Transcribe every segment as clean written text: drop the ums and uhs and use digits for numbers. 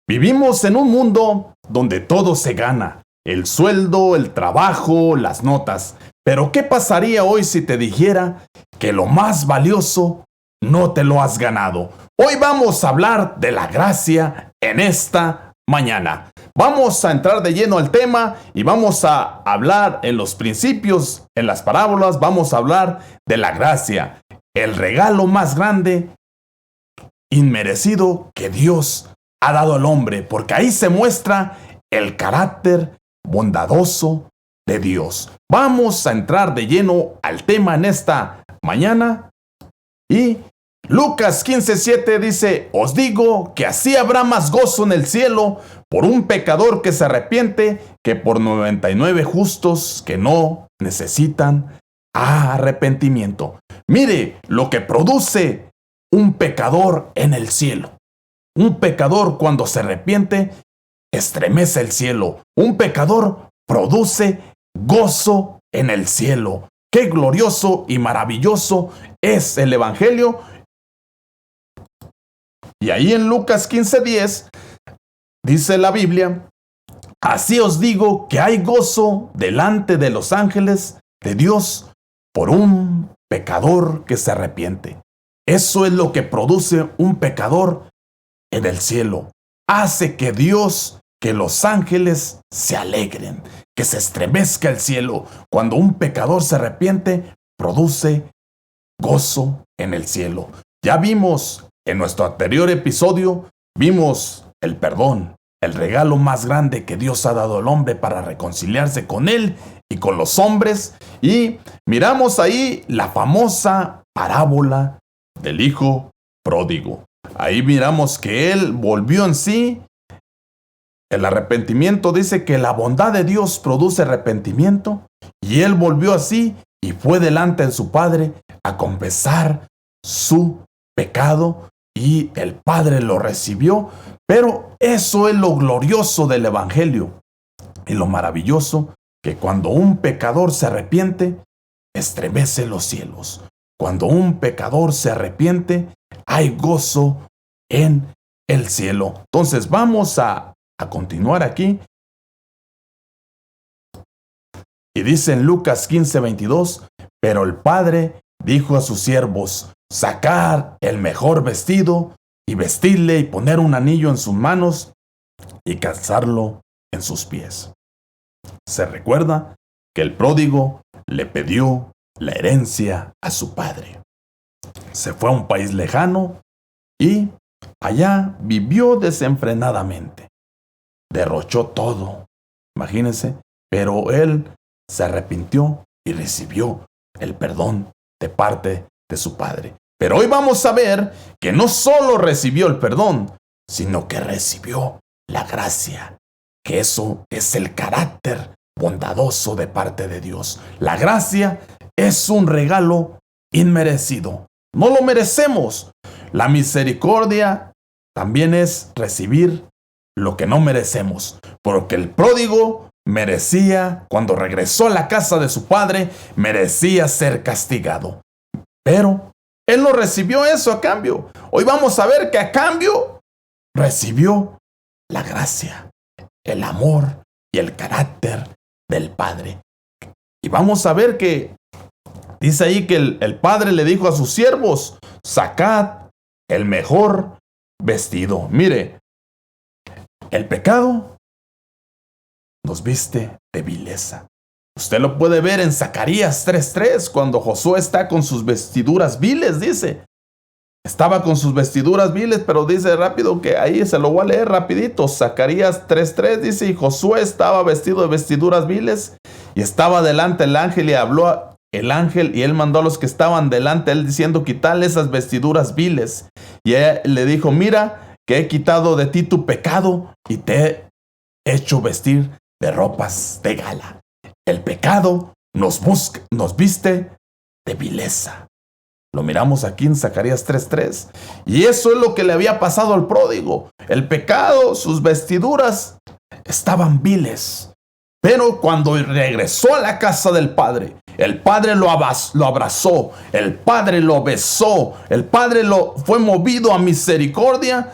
Vivimos en un mundo donde todo se gana. El sueldo, el trabajo, las notas. Pero ¿qué pasaría hoy si te dijera que lo más valioso no te lo has ganado? Hoy vamos a hablar de la gracia en esta mañana. Vamos a entrar de lleno al tema y vamos a hablar en los principios, en las parábolas, vamos a hablar de la gracia, el regalo más grande, inmerecido que Dios ha dado al hombre, porque ahí se muestra el carácter bondadoso de Dios. Vamos a entrar de lleno al tema en esta mañana. Y Lucas 15:7 dice: os digo que así habrá más gozo en el cielo por un pecador que se arrepiente que por 99 justos que no necesitan arrepentimiento. Mire lo que produce un pecador en el cielo. Un pecador cuando se arrepiente estremece el cielo. Un pecador produce gozo en el cielo. Qué glorioso y maravilloso es el Evangelio. Y ahí en Lucas 15:10 dice la Biblia: así os digo que hay gozo delante de los ángeles de Dios por un pecador que se arrepiente. Eso es lo que produce un pecador en el cielo. Hace que Dios, que los ángeles se alegren, que se estremezca el cielo. Cuando un pecador se arrepiente, produce gozo en el cielo. Ya vimos en nuestro anterior episodio, vimos el perdón, el regalo más grande que Dios ha dado al hombre para reconciliarse con él y con los hombres. Y miramos ahí la famosa parábola del hijo pródigo. Ahí miramos que él volvió en sí. El arrepentimiento dice que la bondad de Dios produce arrepentimiento, y él volvió así y fue delante de su padre a confesar su pecado, y el padre lo recibió. Pero eso es lo glorioso del Evangelio y lo maravilloso, que cuando un pecador se arrepiente, estremece los cielos. Cuando un pecador se arrepiente, hay gozo en el cielo. Entonces vamos a continuar aquí. Y dice en Lucas 15:22: pero el padre dijo a sus siervos: sacad el mejor vestido y vestidle, y poner un anillo en sus manos y calzarlo en sus pies. Se recuerda que el pródigo le pidió la herencia a su padre. Se fue a un país lejano y allá vivió desenfrenadamente. Derrochó todo, imagínense, pero él se arrepintió y recibió el perdón de parte de su padre. Pero hoy vamos a ver que no solo recibió el perdón, sino que recibió la gracia, que eso es el carácter bondadoso de parte de Dios. La gracia es un regalo inmerecido. No lo merecemos. La misericordia también es recibir lo que no merecemos, porque el pródigo merecía, cuando regresó a la casa de su padre, merecía ser castigado. Pero él no recibió eso a cambio. Hoy vamos a ver que a cambio recibió la gracia, el amor y el carácter del Padre. Y vamos a ver que dice ahí que el Padre le dijo a sus siervos: sacad el mejor vestido. Mire, el pecado nos viste de vileza. Usted lo puede ver en Zacarías 3:3, cuando Josué está con sus vestiduras viles, dice. Estaba con sus vestiduras viles, pero dice rápido que ahí se lo voy a leer rapidito. Zacarías 3:3 dice: y Josué estaba vestido de vestiduras viles, y estaba delante el ángel, y habló el ángel, y él mandó a los que estaban delante de él, diciendo: quitale esas vestiduras viles. Y él le dijo: mira, que he quitado de ti tu pecado, y te he hecho vestir de ropas de gala. El pecado nos viste de vileza. Lo miramos aquí en Zacarías 3:3. Y eso es lo que le había pasado al pródigo. El pecado, sus vestiduras estaban viles. Pero cuando regresó a la casa del Padre, el Padre lo abrazó, el Padre lo besó, el Padre fue movido a misericordia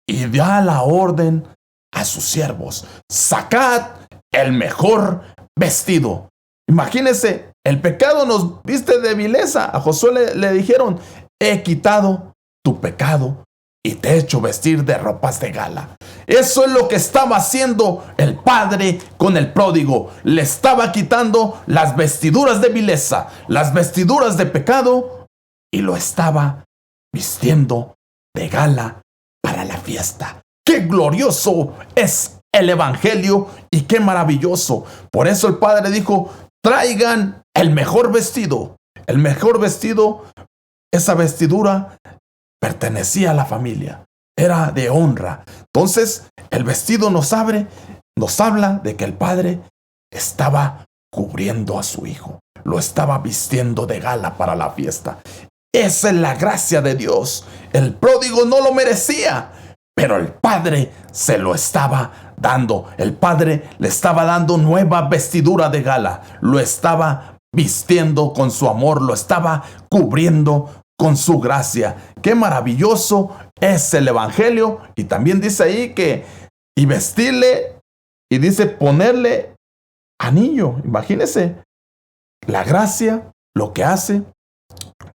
y da la orden a sus siervos: sacad el mejor vestido. Imagínense, el pecado nos viste de vileza. A Josué le dijeron: he quitado tu pecado y te he hecho vestir de ropas de gala. Eso es lo que estaba haciendo el padre con el pródigo. Le estaba quitando las vestiduras de vileza, las vestiduras de pecado, y lo estaba vistiendo de gala para la fiesta. ¡Qué glorioso es el evangelio y qué maravilloso! Por eso el padre dijo: traigan el mejor vestido. El mejor vestido, esa vestidura pertenecía a la familia, era de honra. Entonces el vestido nos habla de que el padre estaba cubriendo a su hijo, lo estaba vistiendo de gala para la fiesta. Esa es la gracia de Dios. El pródigo no lo merecía, pero el padre se lo estaba dando. El padre le estaba dando nueva vestidura de gala, lo estaba vistiendo con su amor, lo estaba cubriendo con su gracia. ¡Qué maravilloso es el evangelio! Y también dice ahí que, y vestirle, y dice ponerle anillo. Imagínese la gracia, lo que hace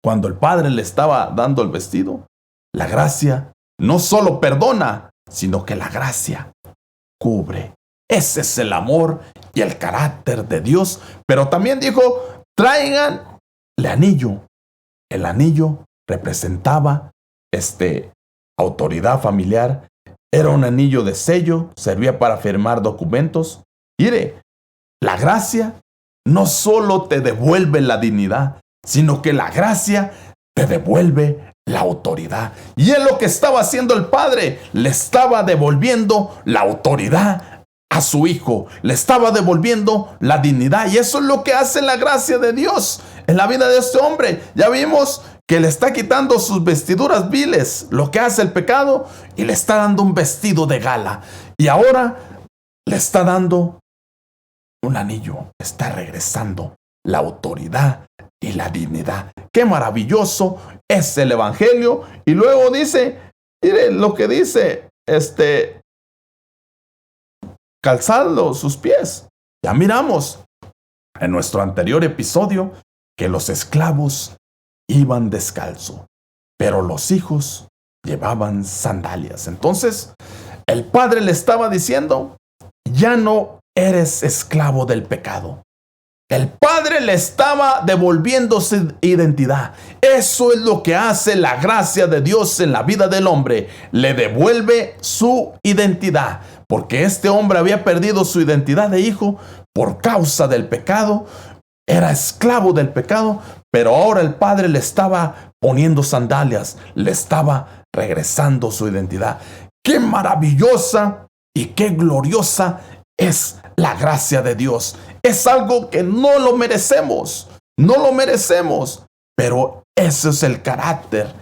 cuando el padre le estaba dando el vestido. La gracia no solo perdona, sino que la gracia cubre. Ese es el amor y el carácter de Dios. Pero también dijo: traigan el anillo. El anillo representaba autoridad familiar. Era un anillo de sello, servía para firmar documentos. Mire, la gracia no solo te devuelve la dignidad, sino que la gracia te devuelve la autoridad. Y es lo que estaba haciendo el padre. Le estaba devolviendo la autoridad a su hijo, le estaba devolviendo la dignidad. Y eso es lo que hace la gracia de Dios en la vida de este hombre. Ya vimos que le está quitando sus vestiduras viles, lo que hace el pecado, y le está dando un vestido de gala. Y ahora le está dando un anillo, está regresando la autoridad y la dignidad. ¡Qué maravilloso es el evangelio! Y luego dice, mire lo que dice, calzando sus pies. Ya miramos en nuestro anterior episodio que los esclavos iban descalzo, pero los hijos llevaban sandalias. Entonces, el padre le estaba diciendo: ya no eres esclavo del pecado. El padre le estaba devolviendo su identidad. Eso es lo que hace la gracia de Dios en la vida del hombre. Le devuelve su identidad, porque este hombre había perdido su identidad de hijo por causa del pecado. Era esclavo del pecado, pero ahora el padre le estaba poniendo sandalias, le estaba regresando su identidad. ¡Qué maravillosa y qué gloriosa es la gracia de Dios! Es algo que no lo merecemos, no lo merecemos, pero ese es el carácter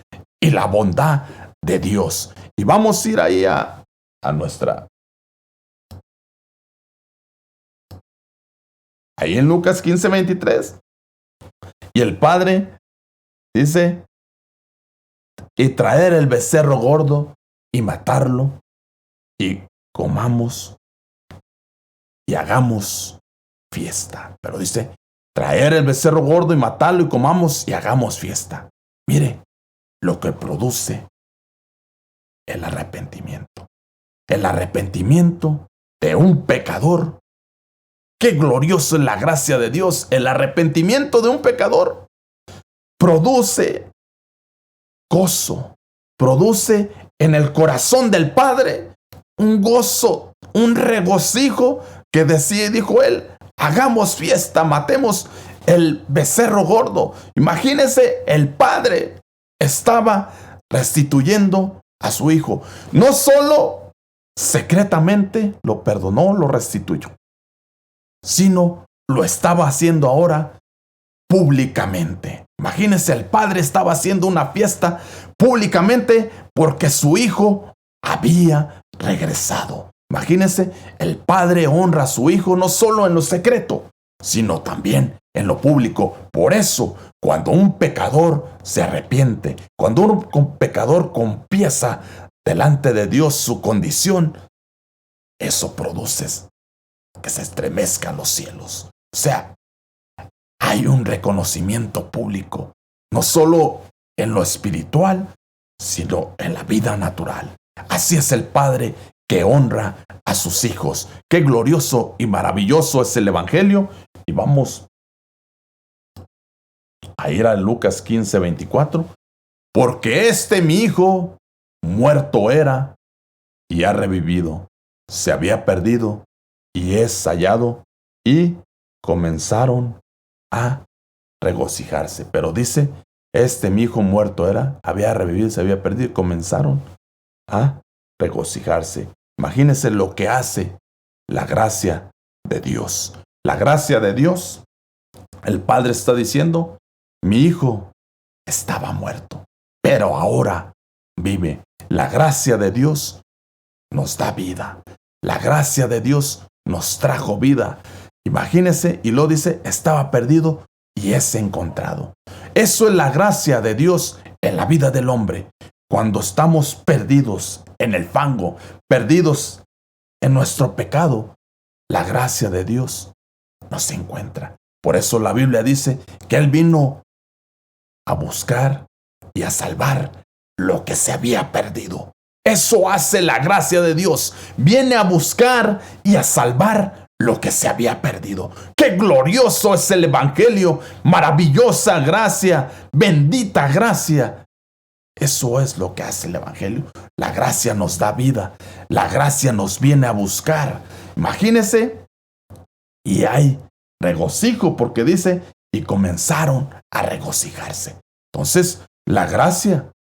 y la bondad de Dios. Y vamos a ir ahí a nuestra... Ahí en Lucas 15:23. Y el padre dice: y traer el becerro gordo y matarlo, y comamos y hagamos fiesta. Pero dice: traer el becerro gordo y matarlo, y comamos y hagamos fiesta. Mire lo que produce el arrepentimiento. El arrepentimiento de un pecador. Qué glorioso es la gracia de Dios. El arrepentimiento de un pecador produce gozo, produce en el corazón del Padre un gozo, un regocijo, que dijo él: hagamos fiesta, matemos el becerro gordo. Imagínense, el Padre estaba restituyendo a su hijo. No solo secretamente lo perdonó, lo restituyó, sino lo estaba haciendo ahora públicamente. Imagínense, el padre estaba haciendo una fiesta públicamente porque su hijo había regresado. Imagínense, el padre honra a su hijo no solo en lo secreto, sino también en lo público. Por eso, cuando un pecador se arrepiente, cuando un pecador confiesa delante de Dios su condición, eso produce que se estremezcan los cielos. O sea, hay un reconocimiento público, no solo en lo espiritual, sino en la vida natural. Así es el Padre que honra a sus hijos. Qué glorioso y maravilloso es el Evangelio. Y vamos a ir a Lucas 15:24. Porque mi hijo, muerto era y ha revivido. Se había perdido y es hallado. Y comenzaron a regocijarse. Pero dice, mi hijo muerto era, había revivido, se había perdido. Y comenzaron a regocijarse. Imagínense lo que hace la gracia de Dios. La gracia de Dios, el Padre está diciendo, mi hijo estaba muerto, pero ahora vive. La gracia de Dios nos da vida. La gracia de Dios nos trajo vida. Imagínense, y lo dice, estaba perdido y es encontrado. Eso es la gracia de Dios en la vida del hombre. Cuando estamos perdidos en el fango, perdidos en nuestro pecado, la gracia de Dios nos encuentra. Por eso la Biblia dice que Él vino a buscar y a salvar lo que se había perdido. Eso hace la gracia de Dios. Viene a buscar y a salvar lo que se había perdido. ¡Qué glorioso es el Evangelio! Maravillosa gracia, bendita gracia. Eso es lo que hace el Evangelio. La gracia nos da vida. La gracia nos viene a buscar. Imagínense. Y hay regocijo porque dice, y comenzaron a regocijarse. Entonces, la gracia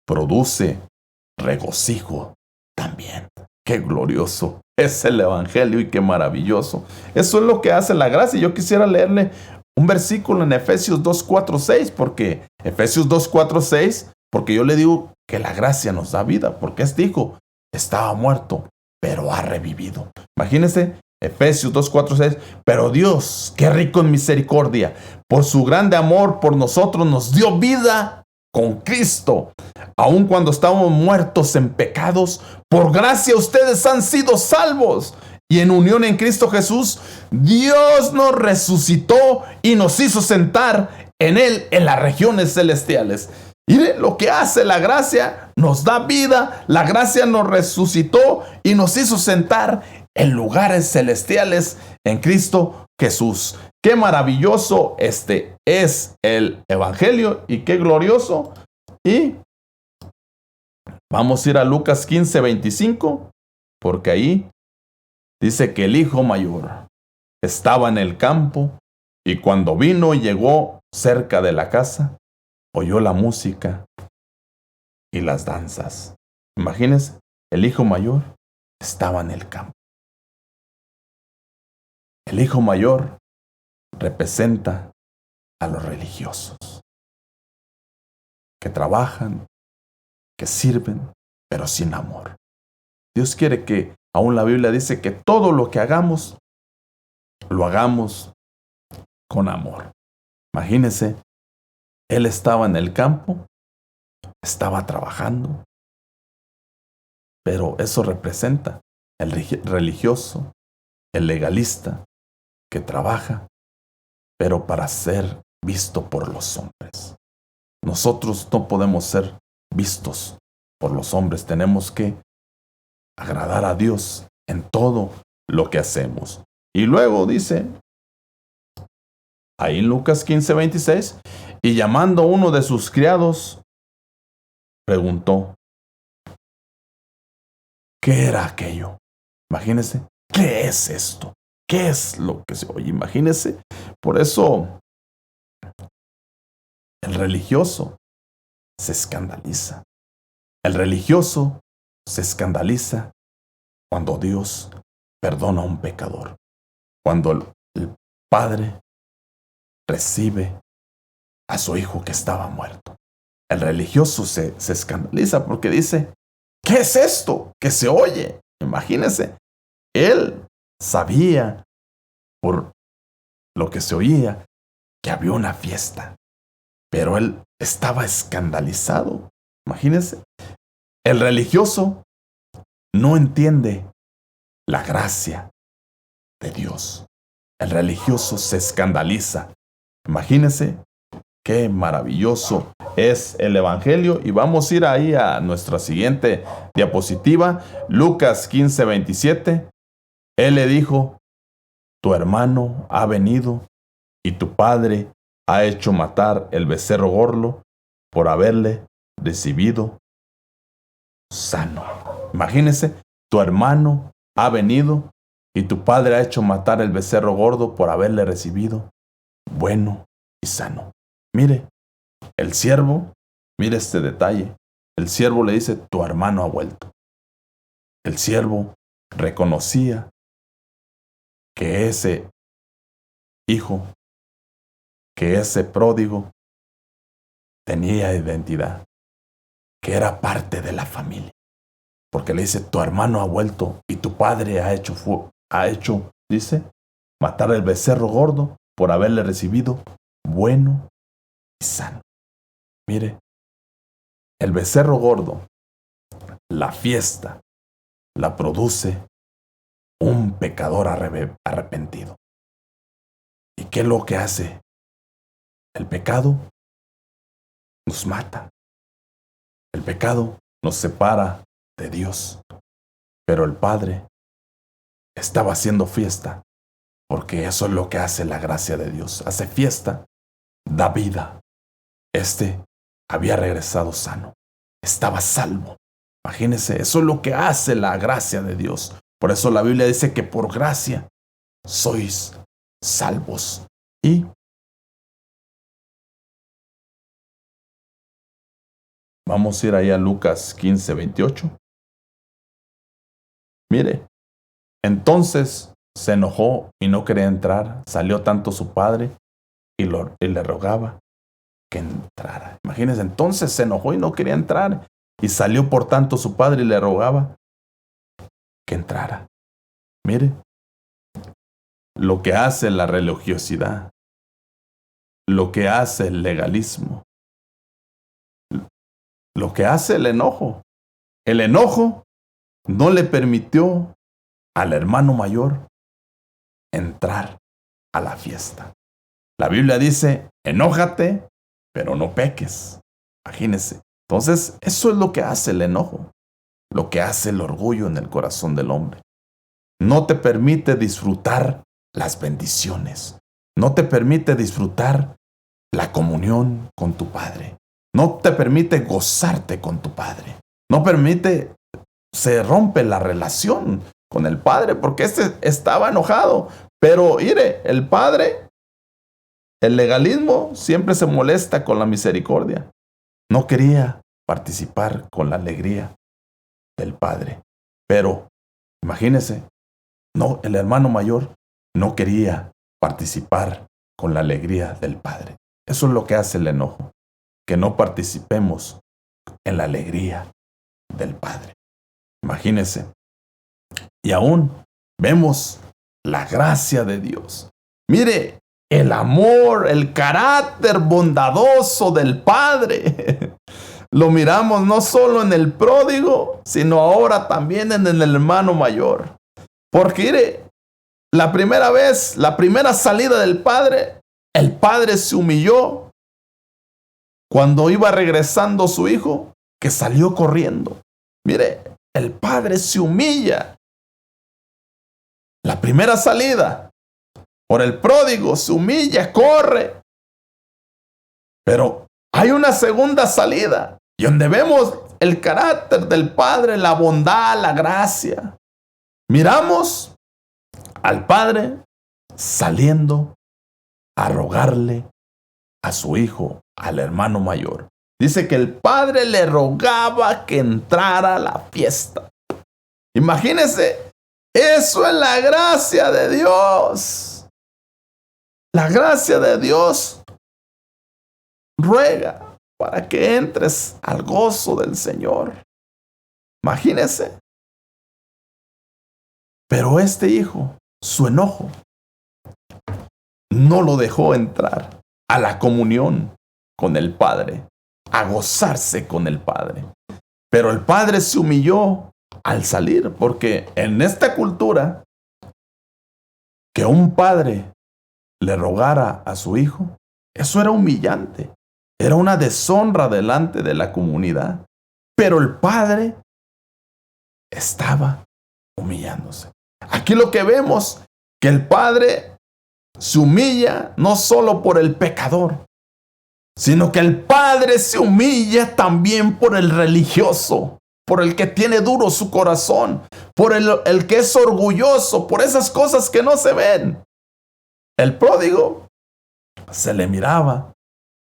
produce regocijo también. ¡Qué glorioso es el Evangelio y qué maravilloso! Eso es lo que hace la gracia. Yo quisiera leerle un versículo en Efesios 2:4-6, porque Efesios 2:4-6, porque yo le digo que la gracia nos da vida, porque dijo, estaba muerto, pero ha revivido. Imagínense, Efesios 2:4-6, pero Dios, qué rico en misericordia, por su grande amor por nosotros nos dio vida con Cristo, aun cuando estábamos muertos en pecados, por gracia ustedes han sido salvos. Y en unión en Cristo Jesús, Dios nos resucitó y nos hizo sentar en Él en las regiones celestiales. Miren lo que hace la gracia, nos da vida, la gracia nos resucitó y nos hizo sentar en lugares celestiales en Cristo Jesús. Qué maravilloso es el Evangelio y qué glorioso. Y vamos a ir a Lucas 15:25, porque ahí dice que el hijo mayor estaba en el campo y cuando vino y llegó cerca de la casa, oyó la música y las danzas. Imagínense, el hijo mayor estaba en el campo. El hijo mayor representa a los religiosos, que trabajan, que sirven, pero sin amor. Dios quiere que, aún la Biblia dice que todo lo que hagamos, lo hagamos con amor. Imagínense, él estaba en el campo, estaba trabajando, pero eso representa el religioso, el legalista, que trabaja, pero para ser visto por los hombres. Nosotros no podemos ser vistos por los hombres, tenemos que agradar a Dios en todo lo que hacemos. Y luego dice, ahí en Lucas 15:26, y llamando a uno de sus criados, preguntó, ¿qué era aquello? Imagínense, ¿qué es esto? ¿Qué es lo que se oye? Imagínense. Por eso, el religioso se escandaliza. El religioso se escandaliza cuando Dios perdona a un pecador. Cuando el Padre recibe a su hijo que estaba muerto. El religioso se escandaliza porque dice, ¿qué es esto que se oye? Imagínense, él sabía por lo que se oía que había una fiesta, pero él estaba escandalizado. Imagínense, El religioso no entiende la gracia de Dios. El religioso se escandaliza. Imagínense qué maravilloso es el Evangelio. Y vamos a ir ahí a nuestra siguiente diapositiva. Lucas 15:27. Él le dijo: tu hermano ha venido y tu padre ha hecho matar el becerro gordo por haberle recibido sano. Imagínense, tu hermano ha venido y tu padre ha hecho matar el becerro gordo por haberle recibido bueno y sano. Mire, el siervo, mire este detalle. El siervo le dice: tu hermano ha vuelto. El siervo reconocía que ese hijo, que ese pródigo tenía identidad, que era parte de la familia. Porque le dice: tu hermano ha vuelto y tu padre ha hecho, dice, matar el becerro gordo por haberle recibido bueno y sano. Mire, el becerro gordo, la fiesta, la produce un pecador arrepentido. ¿Y qué es lo que hace? El pecado nos mata. El pecado nos separa de Dios. Pero el Padre estaba haciendo fiesta, porque eso es lo que hace la gracia de Dios. Hace fiesta, da vida. Había regresado sano. Estaba salvo. Imagínense, eso es lo que hace la gracia de Dios. Por eso la Biblia dice que por gracia sois salvos. Y vamos a ir ahí a Lucas 15:28. Mire, entonces se enojó y no quería entrar. Salió tanto su padre y le rogaba que entrara. Imagínense, entonces se enojó y no quería entrar. Y salió por tanto su padre y le rogaba que entrara. Mire, lo que hace la religiosidad, lo que hace el legalismo, lo que hace el enojo. El enojo no le permitió al hermano mayor entrar a la fiesta. La Biblia dice: enójate, pero no peques. Imagínense. Entonces, eso es lo que hace el enojo, lo que hace el orgullo en el corazón del hombre. No te permite disfrutar las bendiciones. No te permite disfrutar la comunión con tu Padre. No te permite gozarte con tu Padre. No permite, se rompe la relación con el Padre porque estaba enojado. Pero mire, el Padre, el legalismo siempre se molesta con la misericordia. No quería participar con la alegría del Padre. Pero imagínese, no, el hermano mayor no quería participar con la alegría del Padre. Eso es lo que hace el enojo, que no participemos en la alegría del Padre. Imagínese. Y aún vemos la gracia de Dios. Mire, el amor, el carácter bondadoso del Padre. Lo miramos no solo en el pródigo, sino ahora también en el hermano mayor. Porque mire, la primera vez, la primera salida del Padre, el Padre se humilló cuando iba regresando su hijo, que salió corriendo. Mire, el Padre se humilla. La primera salida, por el pródigo, se humilla, corre. Pero hay una segunda salida, y donde vemos el carácter del Padre, la bondad, la gracia. Miramos al Padre saliendo a rogarle a su hijo, al hermano mayor. Dice que el Padre le rogaba que entrara a la fiesta. Imagínense, eso es la gracia de Dios. La gracia de Dios ruega para que entres al gozo del Señor. Imagínense. Pero este hijo, su enojo, no lo dejó entrar a la comunión con el Padre, a gozarse con el Padre. Pero el padre se humilló al salir, porque en esta cultura, que un padre le rogara a su hijo, eso era humillante, era una deshonra delante de la comunidad. Pero el padre estaba humillándose. Aquí lo que vemos, que el padre se humilla no solo por el pecador, sino que el padre se humilla también por el religioso, por el que tiene duro su corazón, por el que es orgulloso, por esas cosas que no se ven. El pródigo se le miraba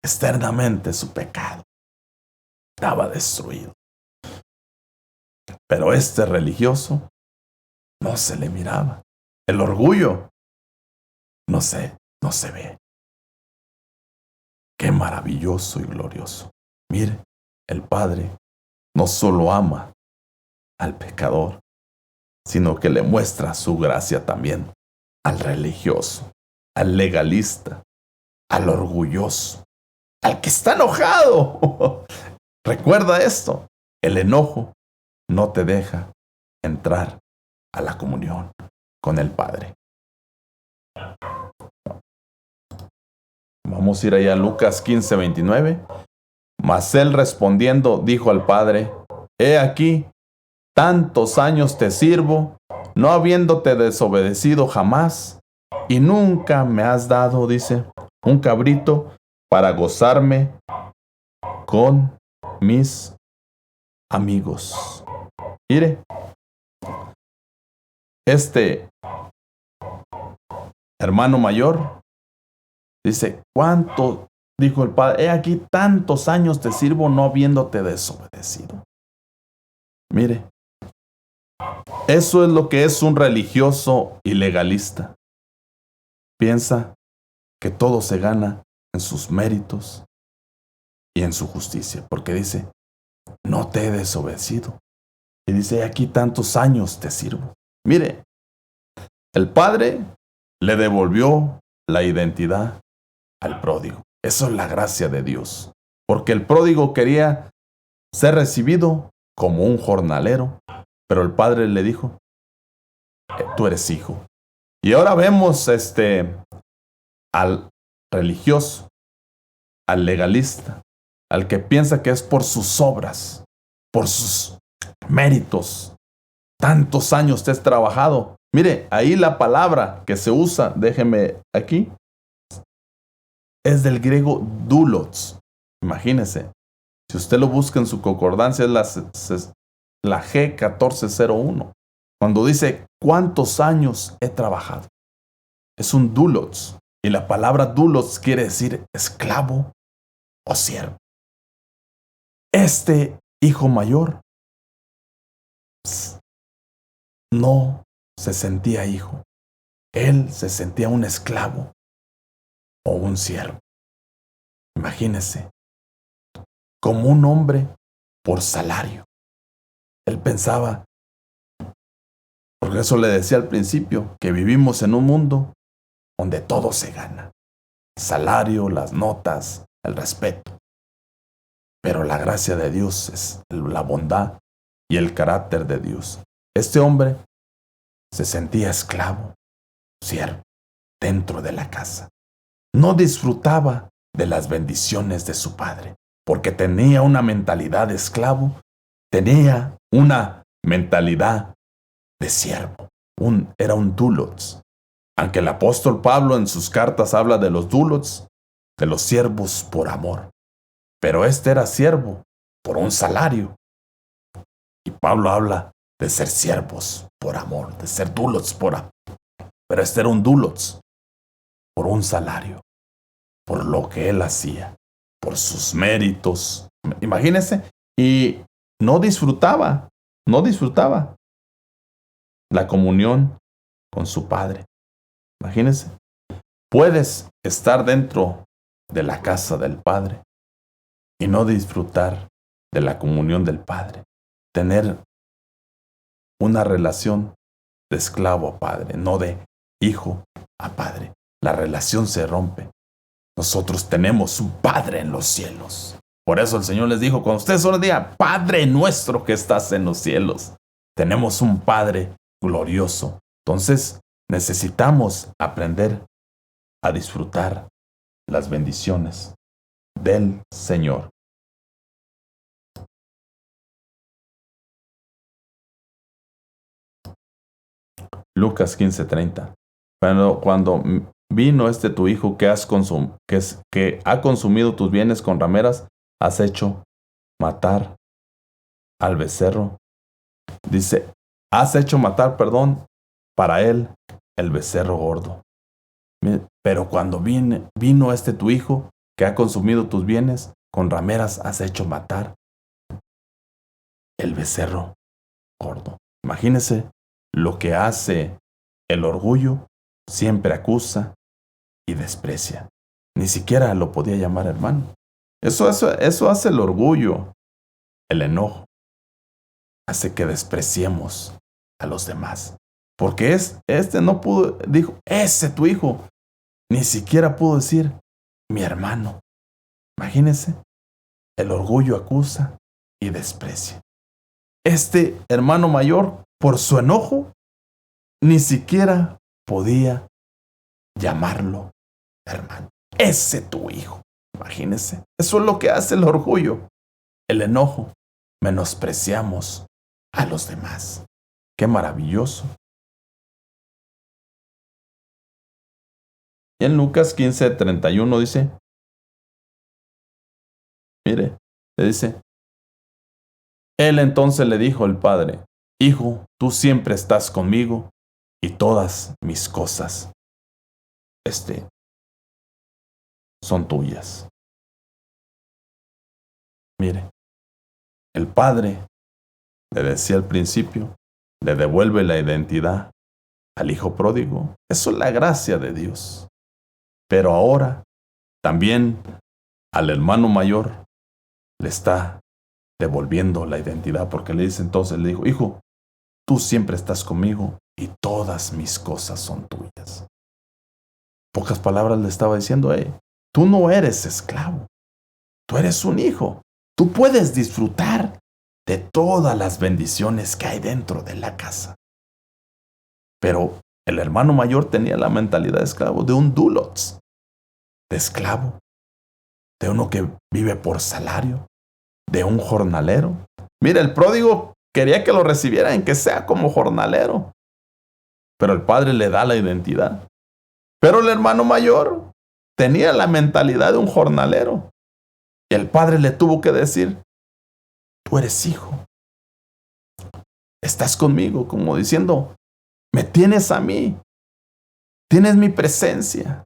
externamente su pecado, estaba destruido. Pero este religioso no se le miraba. El orgullo no se ve. Qué maravilloso y glorioso. Mire, el Padre no solo ama al pecador, sino que le muestra su gracia también al religioso, al legalista, al orgulloso, al que está enojado. Recuerda esto, el enojo no te deja entrar a la comunión con el Padre. Vamos a ir allá a Lucas 15:29. Mas él respondiendo dijo al padre: He aquí, tantos años te sirvo, no habiéndote desobedecido jamás, y nunca me has dado, dice, un cabrito para gozarme con mis amigos. Mire, este hermano mayor dice: ¿cuánto? Dijo el padre: he aquí tantos años te sirvo, no habiéndote desobedecido. Mire, eso es lo que es un religioso y legalista. Piensa que todo se gana en sus méritos y en su justicia, porque dice: no te he desobedecido. Y dice: aquí tantos años te sirvo. Mire, el padre le devolvió la identidad al pródigo. Eso es la gracia de Dios, porque el pródigo quería ser recibido como un jornalero, pero el padre le dijo: tú eres hijo. Y ahora vemos al religioso, al legalista, al que piensa que es por sus obras, por sus méritos. Tantos años te has trabajado. Mire, ahí la palabra que se usa, déjeme aquí, es del griego doulos. Imagínese, si usted lo busca en su concordancia, es la G1401. Cuando dice ¿cuántos años he trabajado? Es un doulos. Y la palabra doulos quiere decir esclavo o siervo. Este hijo mayor no se sentía hijo. Él se sentía un esclavo o un siervo. Imagínese, como un hombre por salario. Él pensaba, por eso le decía al principio, que vivimos en un mundo donde todo se gana. El salario, las notas, el respeto. Pero la gracia de Dios es la bondad y el carácter de Dios. Este hombre se sentía esclavo, siervo, dentro de la casa. No disfrutaba de las bendiciones de su padre, porque tenía una mentalidad de esclavo, tenía una mentalidad de siervo. Era un doulos. Aunque el apóstol Pablo en sus cartas habla de los doulos, de los siervos por amor. Pero este era siervo por un salario. Y Pablo habla de ser siervos por amor, de ser doulos por amor. Pero este era un doulos por un salario, por lo que él hacía, por sus méritos. Imagínense, y no disfrutaba la comunión con su padre. Imagínense, puedes estar dentro de la casa del Padre y no disfrutar de la comunión del Padre. Tener una relación de esclavo a padre, no de hijo a padre. La relación se rompe. Nosotros tenemos un Padre en los cielos, Por eso el Señor les dijo, cuando ustedes solo digan, Padre nuestro que estás en los cielos, tenemos un Padre glorioso. Entonces, necesitamos aprender a disfrutar las bendiciones del Señor. Lucas 15:30. Cuando vino tu hijo que ha consumido tus bienes con rameras, has hecho matar al becerro. Dice, has hecho matar, para él el becerro gordo. Pero cuando vino tu hijo que ha consumido tus bienes, con rameras has hecho matar el becerro gordo. Imagínese lo que hace el orgullo, siempre acusa y desprecia. Ni siquiera lo podía llamar hermano. Eso hace el orgullo, el enojo. Hace que despreciemos a los demás. Porque no pudo, dijo, ese tu hijo. Ni siquiera pudo decir, mi hermano. Imagínense, el orgullo acusa y desprecia. Este hermano mayor, por su enojo, ni siquiera podía llamarlo hermano. Ese tu hijo. Imagínense, eso es lo que hace el orgullo, el enojo. Menospreciamos a los demás. Qué maravilloso. Y en Lucas 15:31 dice, mire, le dice, él entonces le dijo al padre, hijo, tú siempre estás conmigo y todas mis cosas, son tuyas. Mire, el padre, le decía al principio, le devuelve la identidad al hijo pródigo. Eso es la gracia de Dios. Pero ahora, también al hermano mayor le está devolviendo la identidad, porque le dijo, hijo, tú siempre estás conmigo y todas mis cosas son tuyas. Pocas palabras le estaba diciendo, tú no eres esclavo, tú eres un hijo. Tú puedes disfrutar de todas las bendiciones que hay dentro de la casa. Pero el hermano mayor tenía la mentalidad de esclavo, de un doulos, de esclavo, de uno que vive por salario, de un jornalero. Mira, el pródigo quería que lo recibieran, que sea como jornalero. Pero el padre le da la identidad. Pero el hermano mayor tenía la mentalidad de un jornalero. Y el padre le tuvo que decir, tú eres hijo. Estás conmigo, como diciendo, me tienes a mí. Tienes mi presencia.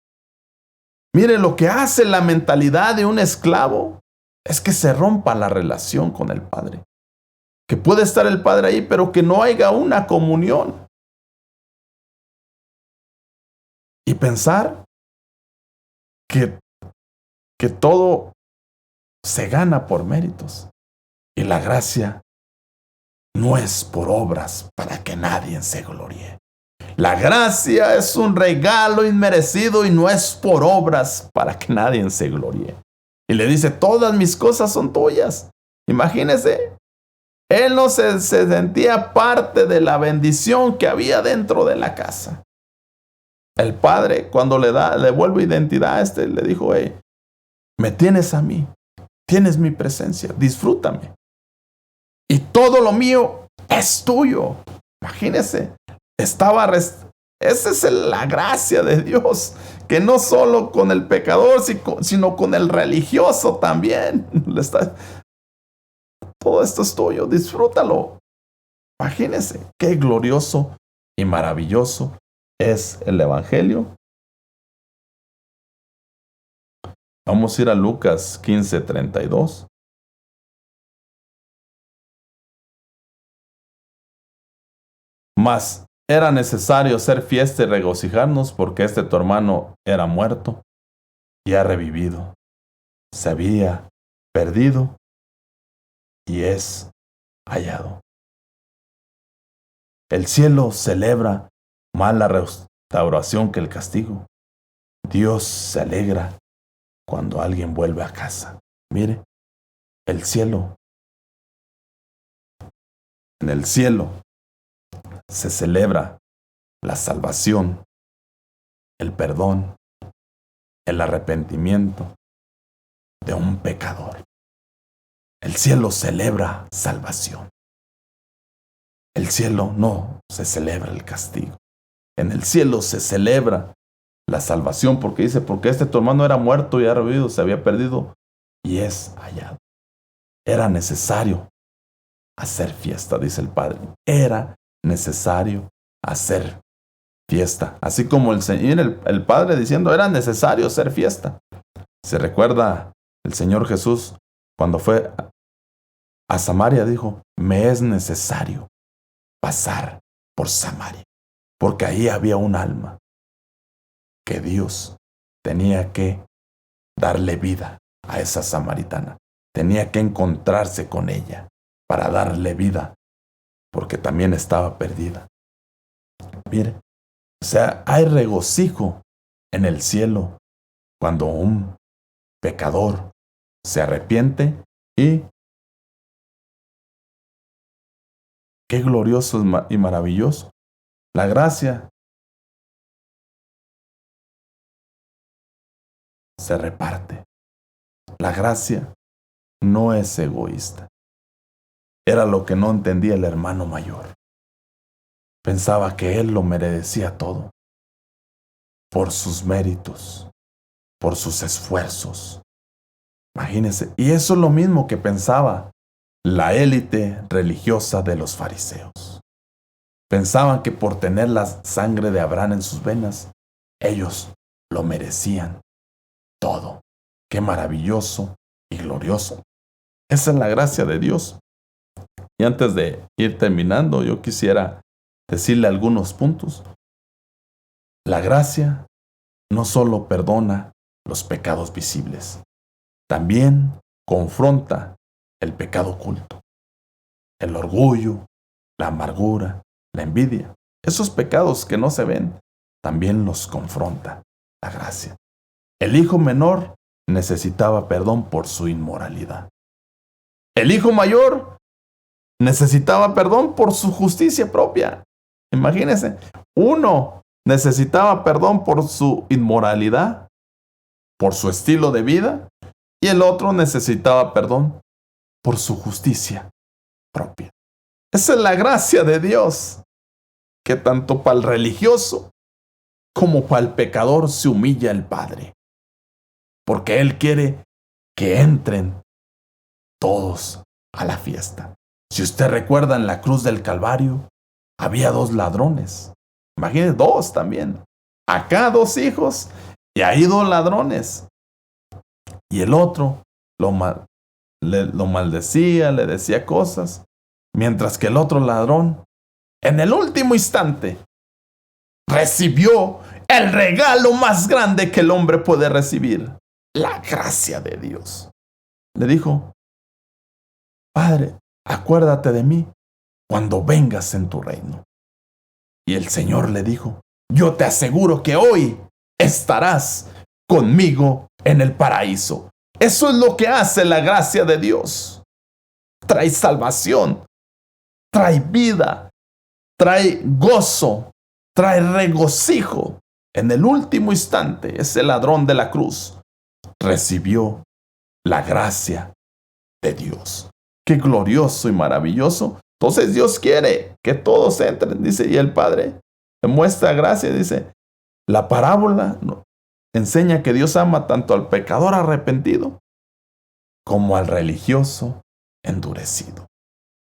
Mire, lo que hace la mentalidad de un esclavo es que se rompa la relación con el padre. Que puede estar el padre ahí, pero que no haya una comunión. Y pensar que todo se gana por méritos. Y la gracia no es por obras para que nadie se gloríe. La gracia es un regalo inmerecido y no es por obras para que nadie se gloríe. Y le dice, todas mis cosas son tuyas. Imagínese, él no se sentía parte de la bendición que había dentro de la casa. El padre, cuando le devuelve identidad le dijo, me tienes a mí, tienes mi presencia, disfrútame. Y todo lo mío es tuyo. Imagínese, esa es la gracia de Dios, que no solo con el pecador, sino con el religioso también. Todo esto es tuyo, disfrútalo. Imagínese, qué glorioso y maravilloso es el Evangelio. Vamos a ir a Lucas 15:32. Mas era necesario hacer fiesta y regocijarnos porque tu hermano era muerto y ha revivido. Se había perdido y es hallado. El cielo celebra más la restauración que el castigo. Dios se alegra cuando alguien vuelve a casa. Mire, el cielo, en el cielo se celebra la salvación, el perdón, el arrepentimiento de un pecador. El cielo celebra salvación. El cielo no se celebra el castigo. En el cielo se celebra la salvación porque dice, porque tu hermano era muerto y ha revivido, se había perdido y es hallado. Era necesario hacer fiesta, dice el Padre. Era necesario hacer fiesta. Así como el Padre diciendo, era necesario hacer fiesta. Se recuerda el Señor Jesús cuando fue a Samaria, dijo, me es necesario pasar por Samaria, porque ahí había un alma que Dios tenía que darle vida a esa samaritana. Tenía que encontrarse con ella para darle vida, porque también estaba perdida. Mire, o sea, hay regocijo en el cielo cuando un pecador se arrepiente y qué glorioso y maravilloso. La gracia se reparte. La gracia no es egoísta. Era lo que no entendía el hermano mayor. Pensaba que él lo merecía todo por sus méritos, por sus esfuerzos. Imagínense, y eso es lo mismo que pensaba la élite religiosa de los fariseos. Pensaban que por tener la sangre de Abraham en sus venas, ellos lo merecían todo. Qué maravilloso y glorioso. Esa es la gracia de Dios. Y antes de ir terminando, yo quisiera decirle algunos puntos. La gracia no solo perdona los pecados visibles, también confronta el pecado oculto, el orgullo, la amargura, la envidia. Esos pecados que no se ven, también los confronta la gracia. El hijo menor necesitaba perdón por su inmoralidad. El hijo mayor necesitaba perdón por su justicia propia. Imagínense, uno necesitaba perdón por su inmoralidad, por su estilo de vida, y el otro necesitaba perdón por su justicia propia. Esa es la gracia de Dios, que tanto para el religioso como para el pecador se humilla el Padre, porque Él quiere que entren todos a la fiesta. Si usted recuerda, en la cruz del Calvario había 2 ladrones. Imagínese, 2 también. Acá 2 hijos y ahí 2 ladrones. Y el otro lo maldecía, le decía cosas, mientras que el otro ladrón, en el último instante, recibió el regalo más grande que el hombre puede recibir, la gracia de Dios. Le dijo, Padre, acuérdate de mí cuando vengas en tu reino. Y el Señor le dijo, yo te aseguro que hoy estarás conmigo en el paraíso. Eso es lo que hace la gracia de Dios. Trae salvación, trae vida, trae gozo, trae regocijo. En el último instante, ese ladrón de la cruz recibió la gracia de Dios. Qué glorioso y maravilloso. Entonces Dios quiere que todos entren, dice, y el Padre muestra gracia, dice. La parábola enseña que Dios ama tanto al pecador arrepentido como al religioso endurecido.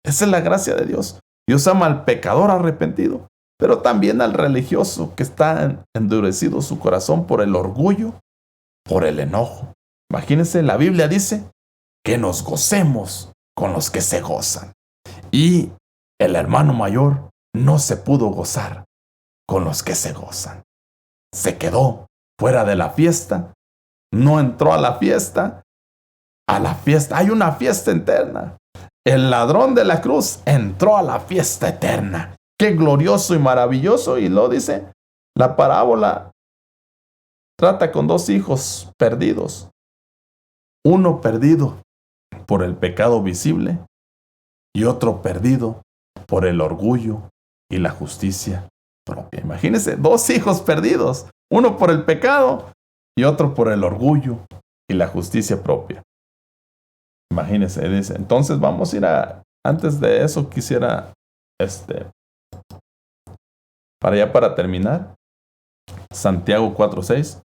Esa es la gracia de Dios. Dios ama al pecador arrepentido, pero también al religioso que está endurecido su corazón por el orgullo, por el enojo. Imagínense, la Biblia dice que nos gocemos con los que se gozan. Y el hermano mayor no se pudo gozar con los que se gozan. Se quedó fuera de la fiesta, no entró a la fiesta. Hay una fiesta eterna. El ladrón de la cruz entró a la fiesta eterna. Qué glorioso y maravilloso. Y lo dice, la parábola trata con 2 hijos perdidos. Uno perdido por el pecado visible y otro perdido por el orgullo y la justicia propia. Imagínense, 2 hijos perdidos, uno por el pecado y otro por el orgullo y la justicia propia. Imagínense, dice. Entonces vamos a ir antes de eso quisiera, para terminar, Santiago 4:6.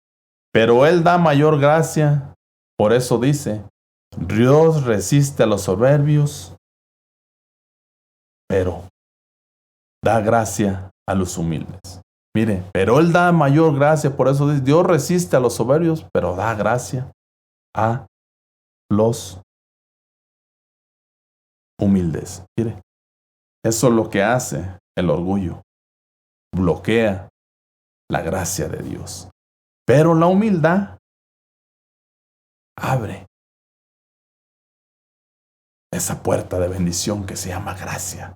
Pero Él da mayor gracia, por eso dice, Dios resiste a los soberbios, pero da gracia a los humildes. Mire, pero Él da mayor gracia, por eso dice, Dios resiste a los soberbios, pero da gracia a los humildes. Mire, eso es lo que hace el orgullo. Bloquea la gracia de Dios. Pero la humildad abre esa puerta de bendición que se llama gracia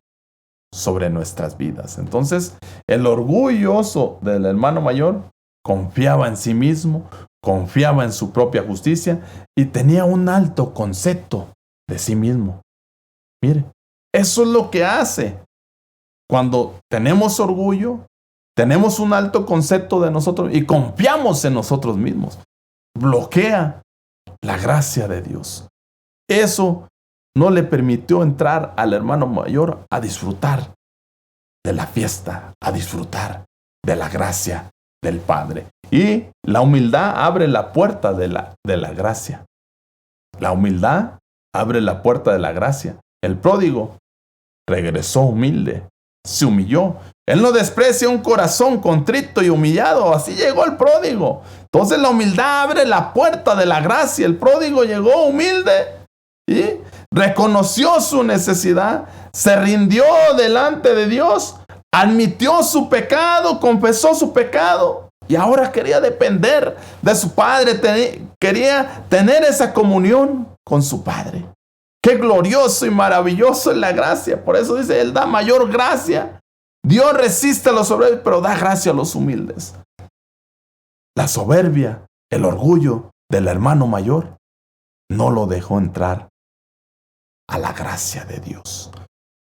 sobre nuestras vidas. Entonces, el orgulloso del hermano mayor confiaba en sí mismo, confiaba en su propia justicia y tenía un alto concepto de sí mismo. Mire, eso es lo que hace. Cuando tenemos orgullo, tenemos un alto concepto de nosotros y confiamos en nosotros mismos. Bloquea la gracia de Dios. Eso no le permitió entrar al hermano mayor a disfrutar de la fiesta, a disfrutar de la gracia del Padre. Y la humildad abre la puerta de la gracia. La humildad abre la puerta de la gracia. El pródigo regresó humilde, se humilló. Él no desprecia un corazón contrito y humillado. Así llegó el pródigo. Entonces la humildad abre la puerta de la gracia. El pródigo llegó humilde y reconoció su necesidad, se rindió delante de Dios, admitió su pecado, confesó su pecado y ahora quería depender de su Padre, quería tener esa comunión con su Padre. Qué glorioso y maravilloso es la gracia. Por eso dice, Él da mayor gracia. Dios resiste a los soberbios, pero da gracia a los humildes. La soberbia, el orgullo del hermano mayor no lo dejó entrar a la gracia de Dios.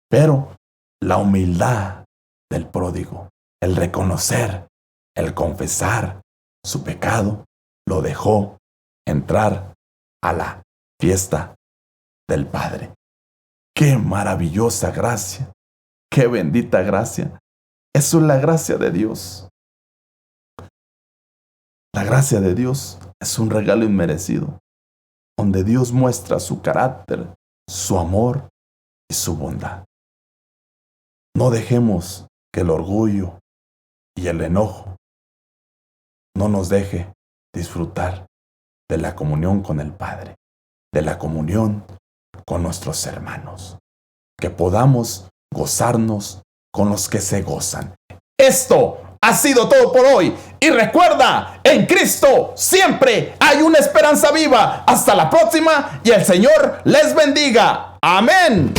Pero la humildad del pródigo, el reconocer, el confesar su pecado, lo dejó entrar a la fiesta del Padre. ¡Qué maravillosa gracia! ¡Qué bendita gracia! Eso es la gracia de Dios. La gracia de Dios es un regalo inmerecido, donde Dios muestra su carácter, su amor y su bondad. No dejemos que el orgullo y el enojo no nos deje disfrutar de la comunión con el Padre, de la comunión con nuestros hermanos, que podamos gozarnos con los que se gozan. Esto ha sido todo por hoy. Y recuerda, en Cristo siempre hay una esperanza viva. Hasta la próxima y el Señor les bendiga. Amén.